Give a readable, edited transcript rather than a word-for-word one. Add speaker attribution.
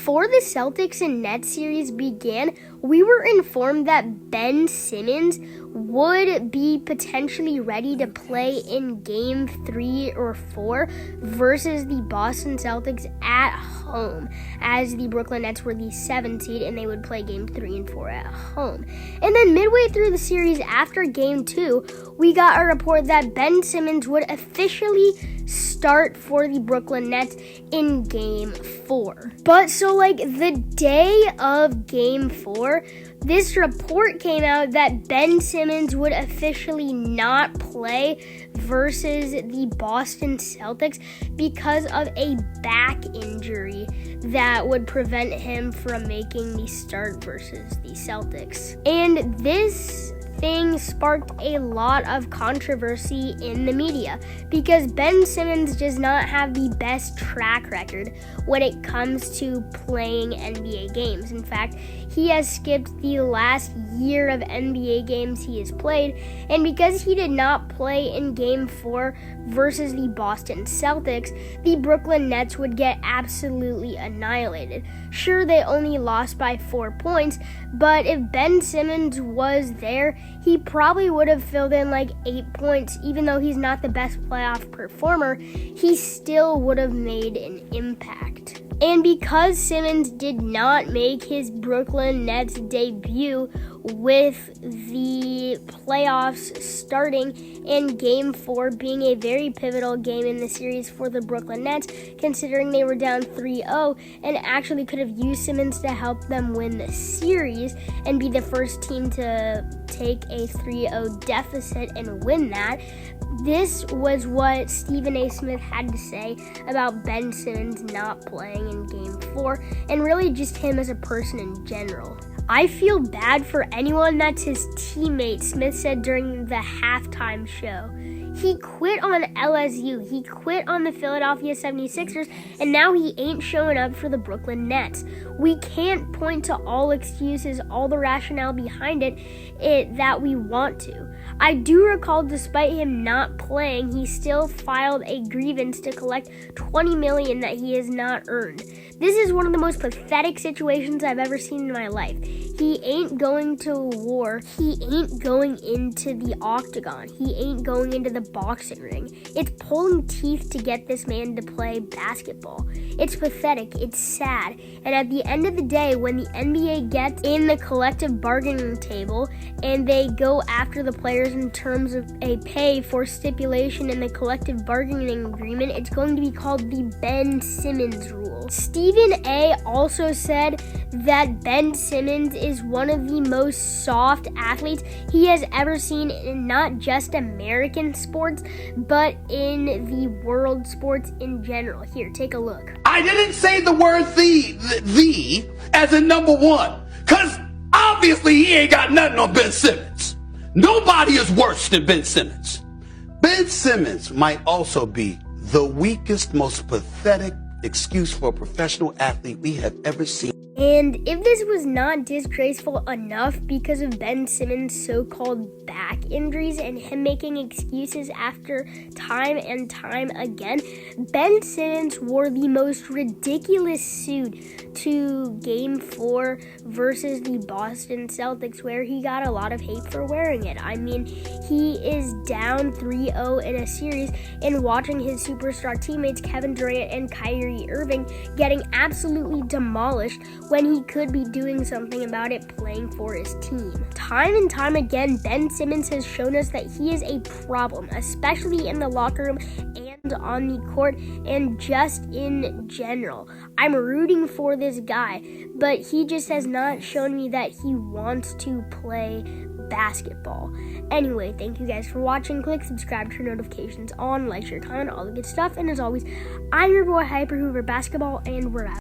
Speaker 1: Before the Celtics and Nets series began, we were informed that Ben Simmons would be potentially ready to play in Game 3 or 4 versus the Boston Celtics at home, as the Brooklyn Nets were the 7th seed and they would play Game 3 and 4 at home. And then midway through the series after Game 2, we got a report that Ben Simmons would officially start for the Brooklyn Nets in Game 4. But so the day of Game 4, this report came out that Ben Simmons would officially not play versus the Boston Celtics because of a back injury that would prevent him from making the start versus the Celtics. And this thing sparked a lot of controversy in the media because Ben Simmons does not have the best track record when it comes to playing NBA games. In fact, he has skipped the last year of NBA games he has played, and because he did not play in Game 4 versus the Boston Celtics, the Brooklyn Nets would get absolutely annihilated. Sure, they only lost by 4 points, but if Ben Simmons was there, he probably would have filled in 8 points. Even though he's not the best playoff performer, he still would have made an impact. And because Simmons did not make his Brooklyn Nets debut with the playoffs starting and Game 4 being a very pivotal game in the series for the Brooklyn Nets, considering they were down 3-0 and actually could have used Simmons to help them win the series and be the first team to take a 3-0 deficit and win that. This was what Stephen A. Smith had to say about Ben Simmons not playing in Game 4, and really just him as a person in general. I feel bad for anyone that's his teammate, Smith said during the halftime show. He quit on LSU, he quit on the Philadelphia 76ers, and now he ain't showing up for the Brooklyn Nets. We can't point to all excuses, all the rationale behind it that we want to. I do recall, despite him not playing, he still filed a grievance to collect $20 million that he has not earned. This is one of the most pathetic situations I've ever seen in my life. He ain't going to war. He ain't going into the octagon. He ain't going into the boxing ring. It's pulling teeth to get this man to play basketball. It's pathetic. It's sad. And at the end of the day, when the NBA gets in the collective bargaining table and they go after the players in terms of a pay for stipulation in the collective bargaining agreement, it's going to be called the Ben Simmons rule. Stephen A. also said that Ben Simmons is one of the most soft athletes he has ever seen in not just American sports, but in the world sports in general. Here, take a look.
Speaker 2: I didn't say the word the as in number one, because obviously he ain't got nothing on Ben Simmons. Nobody is worse than Ben Simmons. Ben Simmons might also be the weakest, most pathetic excuse for a professional athlete we have ever seen.
Speaker 1: And if this was not disgraceful enough because of Ben Simmons' so-called back injuries and him making excuses after time and time again, Ben Simmons wore the most ridiculous suit to Game 4 versus the Boston Celtics, where he got a lot of hate for wearing it. I mean, he is down 3-0 in a series and watching his superstar teammates Kevin Durant and Kyrie Irving getting absolutely demolished when he could be doing something about it playing for his team. Time and time again, Ben Simmons has shown us that he is a problem, especially in the locker room and on the court and just in general. I'm rooting for this guy, but he just has not shown me that he wants to play basketball. Anyway, thank you guys for watching. Click subscribe, turn notifications on, like, share, comment, all the good stuff. And as always, I'm your boy Hyper Hoover Basketball, and we're out.